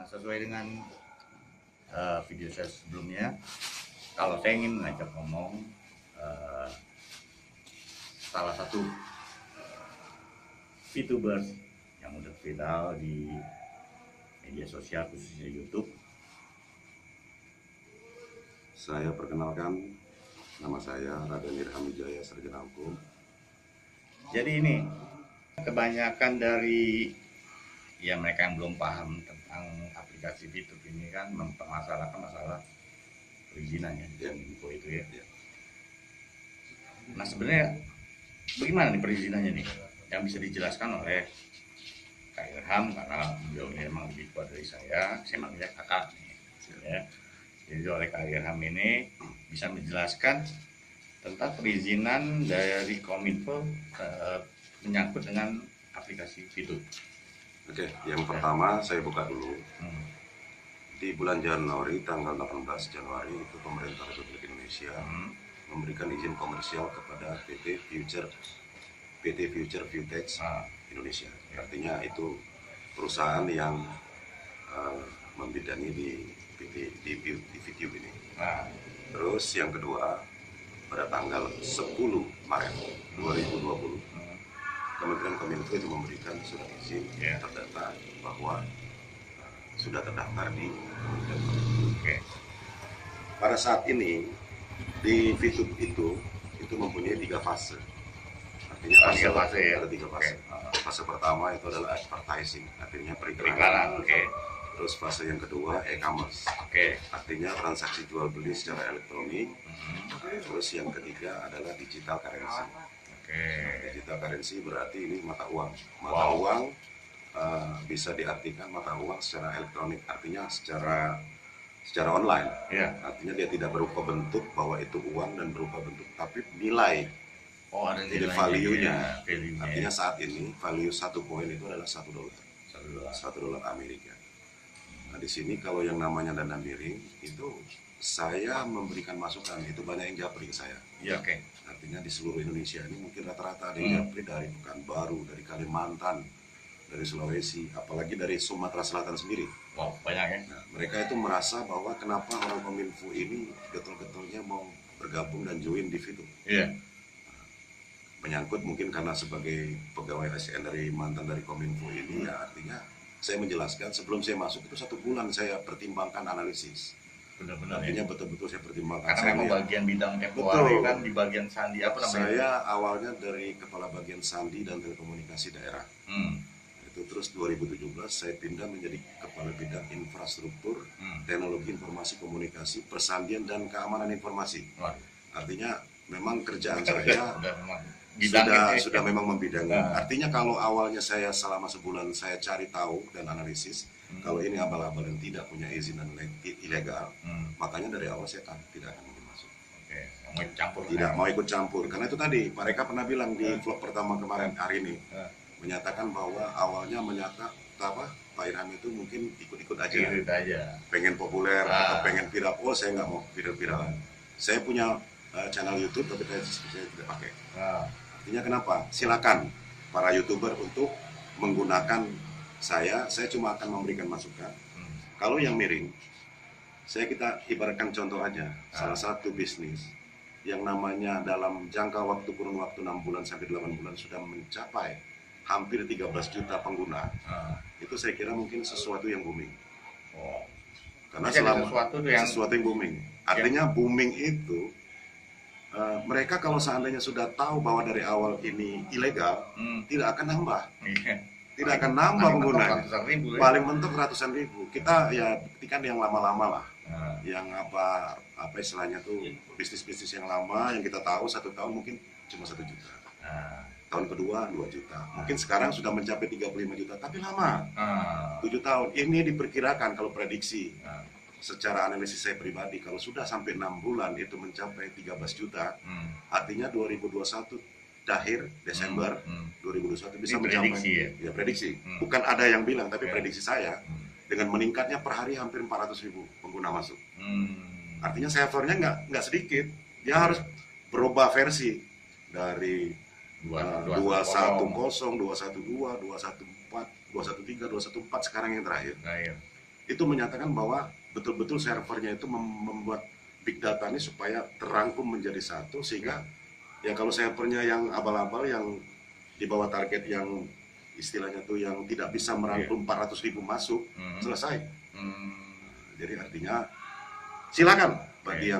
sesuai dengan video saya sebelumnya, kalau saya ingin mengajak ngomong salah satu VTubers yang udah viral di media sosial khususnya YouTube. Saya perkenalkan, nama saya Raden Irham Wijaya, sarjana hukum. Jadi ini kebanyakan dari mereka yang belum paham tentang aplikasi VTube ini kan mempermasalahkan masalah perizinannya di info itu ya. Nah sebenarnya bagaimana nih perizinannya nih yang bisa dijelaskan oleh Kak Irham, karena beliau ini memang lebih tua dari saya manggilnya kakak nih, ya. Jadi oleh Kak Irham ini bisa menjelaskan tentang perizinan dari Kominfo menyangkut dengan aplikasi VTube. Oke, yang pertama saya buka dulu. Di bulan Januari, tanggal 18 Januari itu pemerintah Republik Indonesia memberikan izin komersial kepada PT Future Viewtech Indonesia. Artinya itu perusahaan yang membidangi di VTube ini. Terus yang kedua, pada tanggal 10 Maret 2020 Kementerian Kominfo itu memberikan surat izin terdata bahwa sudah terdaftar di Kementerian Kominfo. Pada saat ini di VTube itu mempunyai 3 fase. Artinya ada 3 fase. Fase pertama itu adalah advertising, artinya periklanan. Terus fase yang kedua e-commerce, artinya transaksi jual beli secara elektronik. Terus yang ketiga adalah digital currency. Digital currency berarti ini mata uang. Mata uang bisa diartikan mata uang secara elektronik, artinya secara online. Artinya dia tidak berupa bentuk bahwa itu uang dan berupa bentuk, tapi nilai. Jadi value-nya. Artinya saat ini value 1 koin itu adalah $1. $1 Amerika. Nah di sini kalau yang namanya dana miring itu saya memberikan masukan, itu banyak yang japri ke saya. Artinya di seluruh Indonesia ini mungkin rata-rata ada yang japri dari Pekanbaru, dari Kalimantan, dari Sulawesi, apalagi dari Sumatera Selatan sendiri. Banyak ya. Nah, mereka itu merasa bahwa kenapa orang Kominfo ini getol-getolnya mau bergabung dan join di VTube. Menyangkut mungkin karena sebagai pegawai ASN dari mantan dari Kominfo ini, ya artinya saya menjelaskan sebelum saya masuk itu 1 bulan saya pertimbangkan analisis. Benar-benar artinya betul-betul saya pertimbangkan. Karena memang bagian bidang FOA kan di bagian sandi apa namanya? Saya awalnya dari kepala bagian sandi dan telekomunikasi daerah. Itu terus 2017 saya pindah menjadi kepala bidang infrastruktur, teknologi informasi komunikasi, persandian dan keamanan informasi. Artinya memang kerjaan saya sudah memang membidangi. Artinya kalau awalnya saya selama sebulan saya cari tahu dan analisis, kalau ini abal-abal dan tidak punya izin dan ilegal, makanya dari awal saya tidak akan mungkin masuk. Tidak mau ikut campur. Karena itu tadi mereka pernah bilang di vlog pertama kemarin hari ini, menyatakan bahwa awalnya Pak Irham itu mungkin ikut-ikut aja. Pengen populer atau pengen viral. Saya nggak mau viral-viralan. Saya punya channel YouTube tapi saya tidak pakai. Artinya kenapa? Silakan para YouTuber untuk menggunakan saya cuma akan memberikan masukan. Kalau yang miring, kita ibaratkan contoh aja, salah satu bisnis yang namanya dalam jangka waktu kurun waktu 6 bulan sampai 8 bulan sudah mencapai hampir 13 juta pengguna. Itu saya kira mungkin sesuatu yang booming. Karena sesuatu yang booming. Artinya booming itu mereka kalau seandainya sudah tahu bahwa dari awal ini ilegal, tidak akan nambah. Tidak akan nambah penggunanya. Paling mentok ratusan ribu. Kita ya buktikan yang lama-lama lah. Yang apa istilahnya tuh bisnis-bisnis yang lama yang kita tahu 1 tahun mungkin cuma 1 juta. Tahun kedua 2 juta. Mungkin sekarang sudah mencapai 35 juta, tapi lama. 7 tahun. Ini diperkirakan kalau prediksi. Secara analisis saya pribadi, kalau sudah sampai 6 bulan itu mencapai 13 juta, artinya 2021 akhir Desember 2021 bisa mencapai prediksi. Bukan ada yang bilang, tapi prediksi saya dengan meningkatnya per hari hampir 400.000 pengguna masuk. Artinya servernya nggak sedikit, dia harus berubah versi dari 210, 212, 214, 213, 214 sekarang yang terakhir. itu menyatakan bahwa betul-betul servernya itu membuat big data ini supaya terangkum menjadi satu, sehingga ya kalau servernya yang abal-abal, yang di bawah target, yang istilahnya tuh yang tidak bisa merangkum 400.000 masuk, selesai. Jadi artinya silakan bagi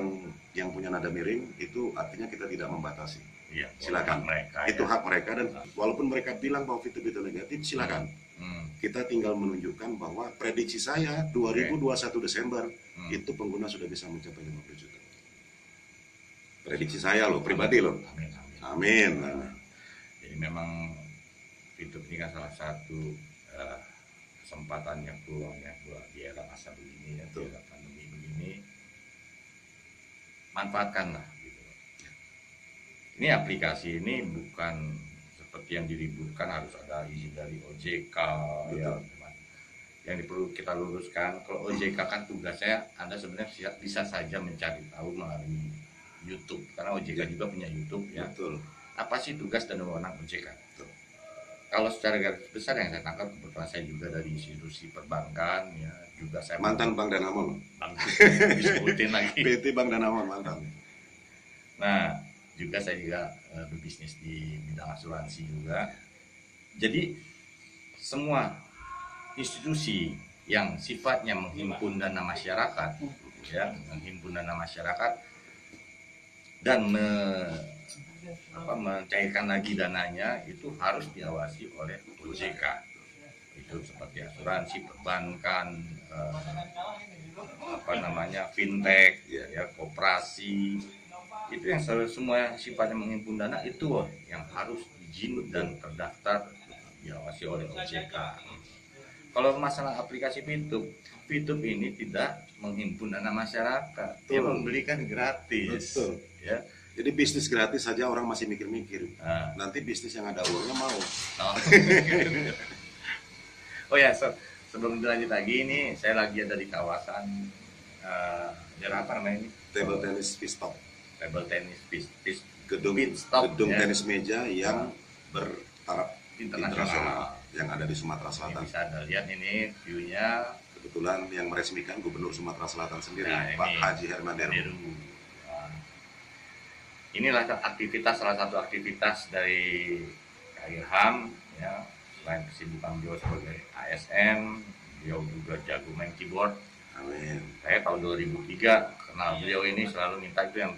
yang punya nada miring, itu artinya kita tidak membatasi. Silakan, itu hak mereka, dan walaupun mereka bilang bahwa fitur itu negatif, silakan. Kita tinggal menunjukkan bahwa prediksi saya 2021 Desember itu pengguna sudah bisa mencapai 50 juta. Prediksi saya loh, pribadi loh. Amin. Jadi memang fitur ini kan salah satu kesempatan yang peluang yang buat di era masa begini ya, di era pandemi begini, manfaatkanlah gitu. Ini aplikasi ini bukan seperti yang diributkan harus ada izin dari OJK ya. Yang perlu kita luruskan, kalau OJK kan tugasnya Anda sebenarnya bisa saja mencari tahu melalui YouTube, karena OJK juga punya YouTube ya. Betul. Apa sih tugas dan wewenang OJK? Kalau secara garis besar yang saya tangkap, kebetulan saya juga dari institusi perbankan ya, juga saya mantan Bank Danamon. Disebutin lagi. PT Bank Danamon mantan. Nah, juga saya juga berbisnis di bidang asuransi juga. Jadi semua institusi yang sifatnya menghimpun dana masyarakat, ya, menghimpun dana masyarakat dan mencairkan lagi dananya itu harus diawasi oleh OJK. Itu seperti asuransi, perbankan, fintech, ya, koperasi. Itu yang semua sifatnya menghimpun dana itu yang harus izin dan terdaftar diawasi oleh OJK. Kalau masalah aplikasi Fitup ini tidak menghimpun dana masyarakat, dia memberikan gratis. Betul. Ya. Jadi bisnis gratis saja orang masih mikir-mikir. Nanti bisnis yang ada uangnya mau. Oh ya, sebelum dilanjut lagi, ini saya lagi ada di kawasan daerah apa namanya ini? Table tennis pistop. Table tennis Gedung ya. Tenis meja yang bertaraf internasional yang ada di Sumatera Selatan. Ini bisa Anda lihat ini view-nya. Kebetulan yang meresmikan Gubernur Sumatera Selatan sendiri, Nah, Pak Haji Herman Deru. Inilah salah satu aktivitas dari Ilham ya. Selain kesibukan beliau sebagai ASN, beliau juga jago main keyboard. Amin. Saya tahun 2003 kenal beliau ini, selalu minta itu yang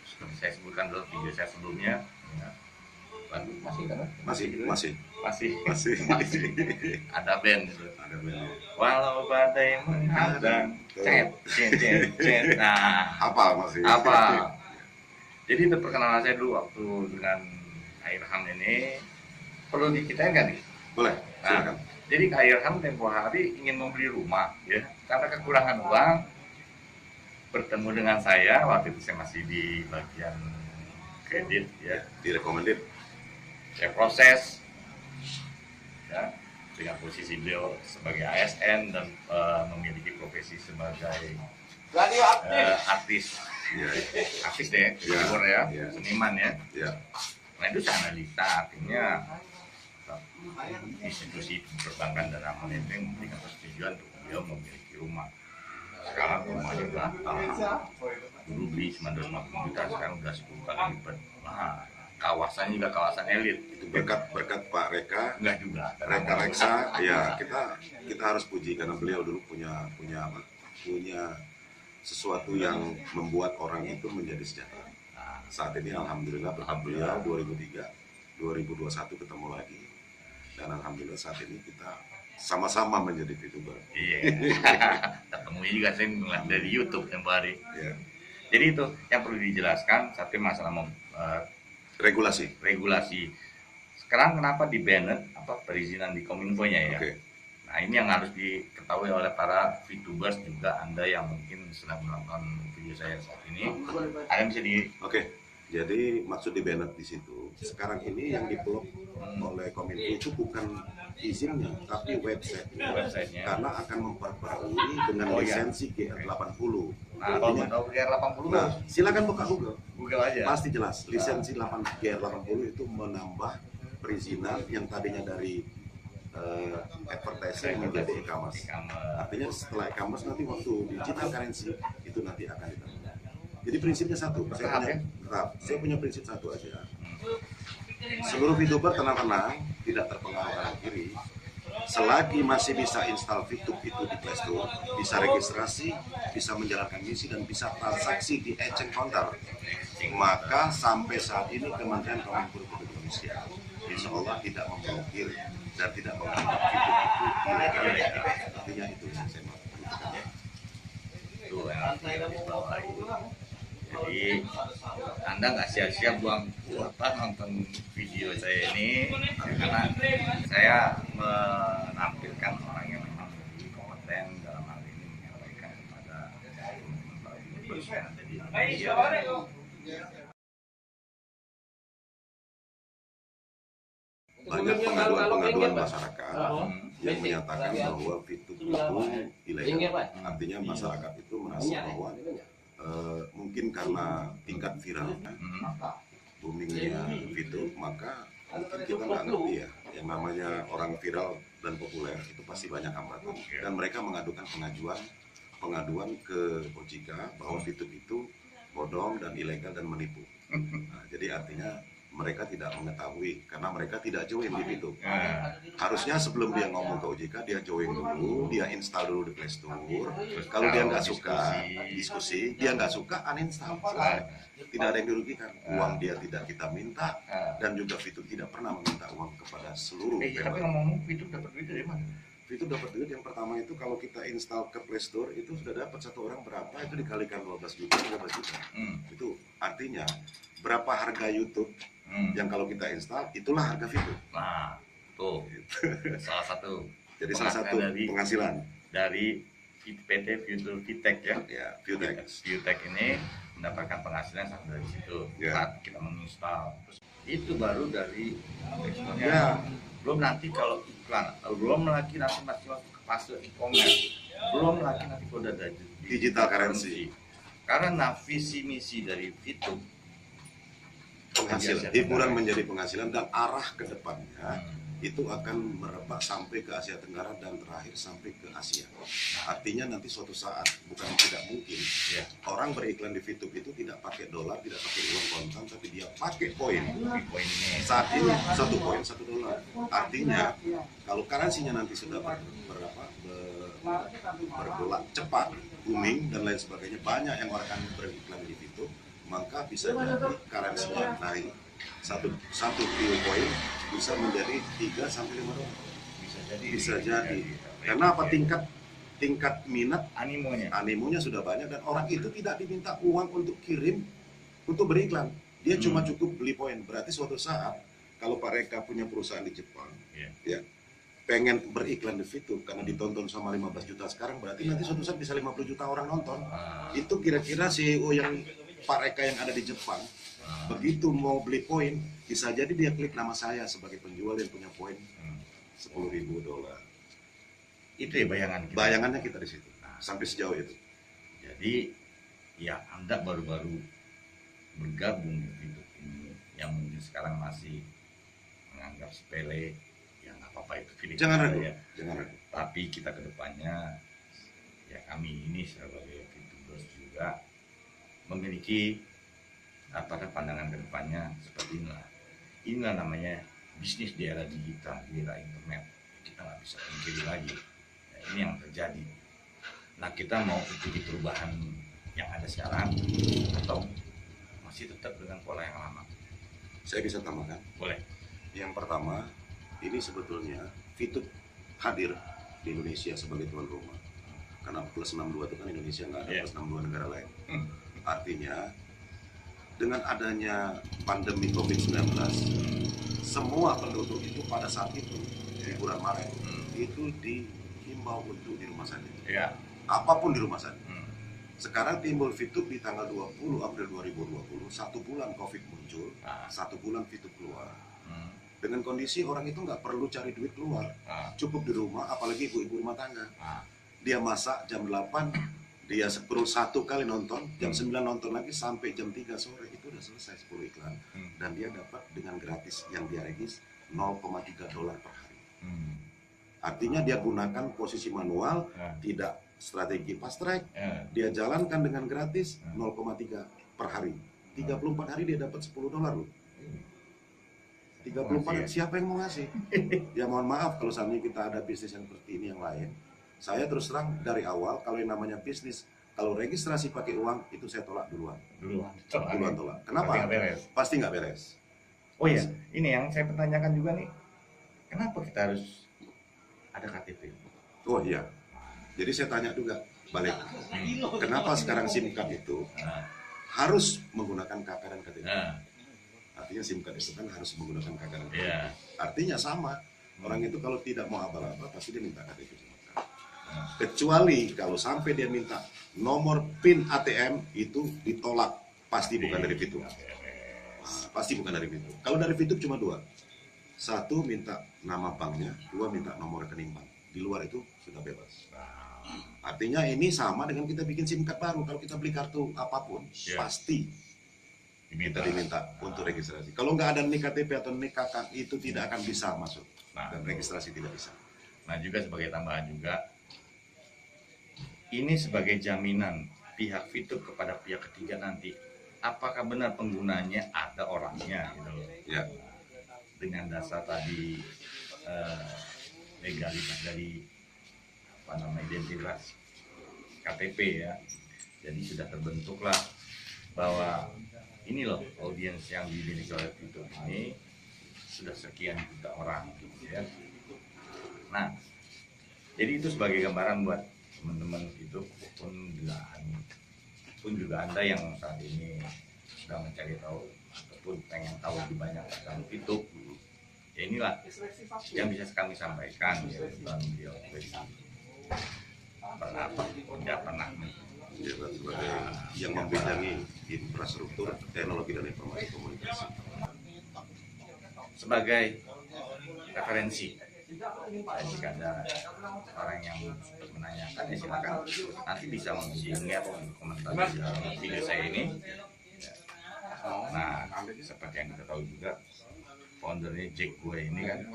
seperti saya sebutkan dalam video saya sebelumnya ya. Masih ada band gitu. Walau badai menghadang, cet. Nah, apa? Jadi itu perkenalan saya dulu waktu dengan Ilham ini. Perlu diceritain kan nih? Boleh, silakan. Jadi Ilham tempo hari ingin membeli rumah ya, karena kekurangan uang. Bertemu dengan saya waktu itu, saya masih di bagian kredit ya, direkomendit. Saya proses ya, dengan posisi beliau sebagai ASN dan memiliki profesi sebagai artis deh, keyboard ya, seniman ya. Nah itu saya analisa, artinya institusi perbankan dan amanah yang memberikan persetujuan untuk beliau memiliki rumah. Sekarang rumahnya udah dulu beli 950 juta, sekarang udah 10 kali lipat. Nah, kawasannya juga kawasan elit. Itu berkat Pak Reka. Enggak juga. Reka Reksa, ya kita harus puji karena beliau dulu punya sesuatu yang membuat orang itu menjadi sejahtera. Nah, saat ini alhamdulillah berkat beliau 2003, 2021 ketemu lagi, dan alhamdulillah saat ini kita sama-sama menjadi VTuber. Iya. Ketemu juga saya ngeliat dari YouTube tempo hari. Iya. Jadi itu yang perlu dijelaskan, satu masalah regulasi. Sekarang kenapa di banned perizinan di Kominfo-nya ya? Okay. Nah ini yang harus diketahui oleh para VTubers juga, Anda yang mungkin sedang menonton video saya saat ini. Anda bisa Oke. Jadi maksud di banned di situ. Sekarang ini yang diblok oleh Kominfo itu bukan izinnya, tapi websitenya. Karena akan memperbarui dengan lisensi GR80. Nah, kalau mau GR80, silakan buka Google aja. Pasti jelas. Lisensi GR80 itu menambah perizinan yang tadinya dari advertising menjadi e-commerce. Artinya setelah e-commerce nanti waktu digital currency itu nanti akan ditambah. Jadi prinsipnya satu, saya punya prinsip satu aja. Seluruh VTuber tenang-tenang, tidak terpengaruh kanan kiri. Selagi masih bisa install VTube itu di Play Store, bisa registrasi, bisa menjalankan misi dan bisa transaksi di exchange counter, maka sampai saat ini Kementerian Kominfo Republik Indonesia insya Allah tidak memblokir dan tidak menganggap VTube itu ilegal. Artinya itu yang saya mau katakan. Itu yang harus dibawahi. Jadi Anda nggak sia-sia buang kuota nonton video saya ini, karena saya menampilkan orang yang memang kompeten dalam hal ini menyampaikan kepada para YouTubers yang ada di Indonesia. Banyak pengaduan masyarakat yang menyatakan bahwa VTube itu ilegal. Artinya masyarakat itu merasa bahwa mungkin karena tingkat viralnya, boomingnya VTube, maka mungkin kita nggak ngerti ya, yang namanya orang viral dan populer itu pasti banyak hambatan. Dan mereka mengadukan pengaduan ke OJK bahwa VTube itu bodong dan ilegal dan menipu. Nah, jadi artinya mereka tidak mengetahui karena mereka tidak join di VTube. Harusnya sebelum dia ngomong ke OJK, dia join dulu, dia install dulu di Play Store. Kalau dia nggak suka, diskusi, dia nggak suka, uninstall. Tidak ada yang dirugikan. Uang dia tidak kita minta, dan juga VTube tidak pernah meminta uang kepada seluruh. Tapi ngomong VTube dapat duit dari mana? VTube dapat duit yang pertama itu kalau kita install ke Play Store itu sudah dapat satu orang berapa, itu dikalikan 12 juta, 13 juta. Itu artinya berapa harga YouTube yang kalau kita install, itulah harga VTube. Nah, tuh salah satu. Jadi salah satu penghasilan dari PT Future Vitek ya. Vitek ini mendapatkan penghasilan sampai dari situ. Saat kita menginstal, terus itu baru dari teksturnya. Belum nanti kalau iklan, belum lagi nanti masuk ke fase e-commerce, belum lagi nanti kalau ada digital currency. Karena visi misi dari VTube penghasilan, hiburan menjadi penghasilan, dan arah ke depannya itu akan merebak sampai ke Asia Tenggara dan terakhir sampai ke Asia. Artinya nanti suatu saat, bukan tidak mungkin, orang beriklan di VTube itu tidak pakai dolar, tidak pakai uang kontan, tapi dia pakai poin. Saat ini $1 $1. Artinya kalau currency-nya nanti sudah bergolak cepat, booming dan lain sebagainya, banyak yang orang akan beriklan di VTube, maka bisa jadi currency-nya naik. Satu poin bisa menjadi 3 sampai 5 dolar. Bisa jadi. Karena apa? Tingkat minat, animonya sudah banyak, dan orang itu tidak diminta uang untuk kirim untuk beriklan. Dia cuma cukup beli poin. Berarti suatu saat kalau Pak Reka punya perusahaan di Jepang, ya pengen beriklan di VTube karena ditonton sama 15 juta sekarang, berarti nanti suatu saat bisa 50 juta orang nonton. Itu kira-kira CEO yang Pak Reka yang ada di Jepang, begitu mau beli poin, bisa jadi dia klik nama saya sebagai penjual yang punya poin $10.000. Itu ya bayangan kita. Bayangannya kita di situ. Sampai sejauh itu. Jadi ya Anda baru-baru bergabung di VTube ini, yang mungkin sekarang masih menganggap sepele, ya nggak apa-apa itu pilih. Jangan ragu. Tapi kita kedepannya, ya kami ini sebagai VTubers juga memiliki pandangan kedepannya seperti inilah. Inilah namanya bisnis di era digital, di era internet. Kita nggak bisa pungkiri lagi. Nah, ini yang terjadi. Nah, kita mau ikuti perubahan yang ada sekarang atau masih tetap dengan pola yang lama? Saya bisa tambahkan. Boleh. Yang pertama, ini sebetulnya VTube hadir di Indonesia sebagai tuan rumah. Karena plus 62 itu kan Indonesia, nggak ada plus 62 negara lain. Artinya dengan adanya pandemi COVID-19, semua penduduk itu pada saat itu di bulan Maret itu dihimbau untuk di rumah saja. Apapun di rumah saja. Sekarang timbul VTube di tanggal 20 April 2020, 1 bulan COVID muncul, 1 bulan VTube keluar. Dengan kondisi orang itu nggak perlu cari duit keluar, cukup di rumah, apalagi ibu-ibu rumah tangga. Dia masak jam 8, dia perlu 1 kali nonton, jam 9 nonton lagi sampai jam 3 sore, itu udah selesai 10 iklan. Dan dia dapat dengan gratis, yang dia regis $0,3 per hari. Artinya dia gunakan posisi manual, tidak strategi fast track, dia jalankan dengan gratis 0,3 per hari. 34 hari dia dapat $10 loh. 34 siapa yang mau ngasih? Ya mohon maaf kalau seandainya kita ada bisnis yang seperti ini yang lain. Saya terus terang dari awal kalau yang namanya bisnis, kalau registrasi pakai uang itu saya tolak duluan. Tolak. Kenapa? Pasti nggak beres. Oh iya, ini yang saya pertanyakan juga nih. Kenapa kita harus ada KTP? Oh iya. Jadi saya tanya juga balik. Kenapa sekarang SIM card itu harus menggunakan KK dan KTP? Artinya SIM card itu kan harus menggunakan KK dan KTP. Artinya sama. Orang itu kalau tidak mau abal-abal pasti dia minta KTP. Kecuali kalau sampai dia minta nomor PIN ATM itu ditolak, pasti bukan dari Fitur. Pasti bukan dari Fitur. Kalau dari Fitur cuma dua. Satu minta nama banknya, dua minta nomor rekening bank. Di luar itu sudah bebas. Artinya ini sama dengan kita bikin SIM card baru. Kalau kita beli kartu apapun, pasti diminta untuk registrasi. Kalau nggak ada NIK KTP atau NIK KK itu tidak akan bisa masuk. Dan registrasi tidak bisa. Nah juga sebagai tambahan juga, ini sebagai jaminan pihak Fitur kepada pihak ketiga nanti, apakah benar penggunanya ada orangnya gitu loh. Ya. Dengan dasar tadi legalitas dari identitas KTP ya. Jadi sudah terbentuklah bahwa ini loh audiens yang dimiliki oleh Fitur ini sudah sekian juta orang gitu ya. Nah, jadi itu sebagai gambaran buat teman-teman itu pun juga Anda yang saat ini sedang mencari tahu ataupun pengen tahu lebih banyak tentang Fitur, ya inilah yang bisa kami sampaikan ya dalam video tidak pernah sebagai yang membidangi infrastruktur teknologi dan informasi komunikasi sebagai referensi. Jika ada orang yang menanyakan ya silakan nanti bisa mengunjungi atau komentar di dalam video saya ini. Nah, seperti yang kita tahu juga foundernya Jack Gue ini kan,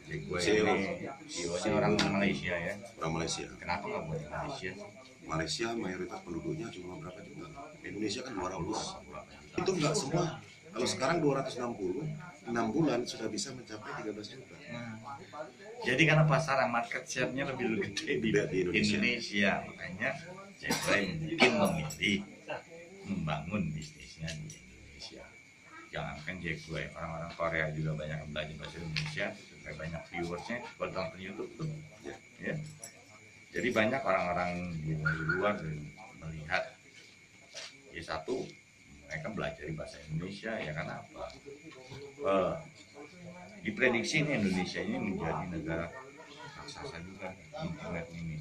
Jack Gue ini CEO-nya orang Malaysia ya. Orang Malaysia. Kenapa nggak buat di Malaysia? Malaysia mayoritas penduduknya cuma berapa juga? Indonesia kan 200. Itu enggak semua. Kalau sekarang 260, 6 bulan sudah bisa mencapai 13 juta. Jadi karena pasaran market share-nya lebih gede di Indonesia. Makanya saya mungkin memilih membangun bisnisnya di Indonesia. Jangankan Jack Gue, orang-orang Korea juga banyak yang belajar bahasa Indonesia, supaya banyak viewersnya kalau nonton YouTube tuh. Ya. Jadi banyak orang-orang di luar melihat ya satu mereka belajar bahasa Indonesia ya karena apa? Diprediksi ini Indonesia ini menjadi negara raksasa juga internet ini.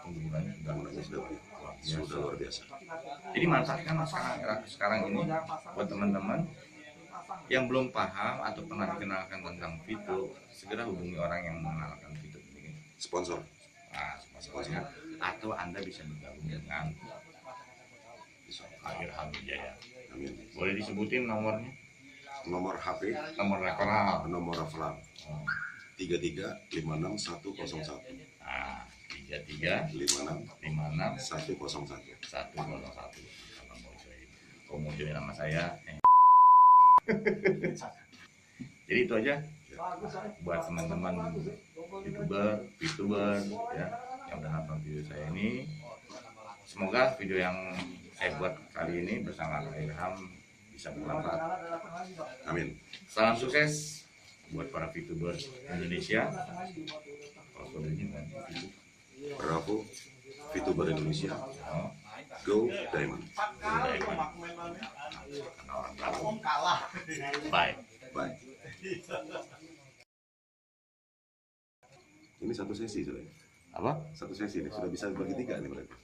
Penggunanya sudah luar biasa. Jadi manfaatkan sekarang ini buat teman-teman yang belum paham atau pernah dikenalkan tentang Fitur, segera hubungi orang yang mengenalkan Fitur ini. Sponsor. Nah, sponsornya atau Anda bisa bergabung dengan Irham Wijaya. Boleh disebutin nomornya? Nomor HP, nomor referral, nomor referral 3356 101. Nah, 3356 101. Kalau mau join nama saya. Jadi itu aja buat teman-teman VTuber ya yang udah nonton video saya ini. Semoga video yang saya buat kali ini bersama Kak Irham bisa bermanfaat. Amin. Salam sukses buat para VTuber Indonesia. Bravo, VTuber Indonesia. Go Diamond. Bye. Bye. Ini satu sesi sudah. Apa? Satu sesi nih, sudah bisa bagi 3 nih berarti.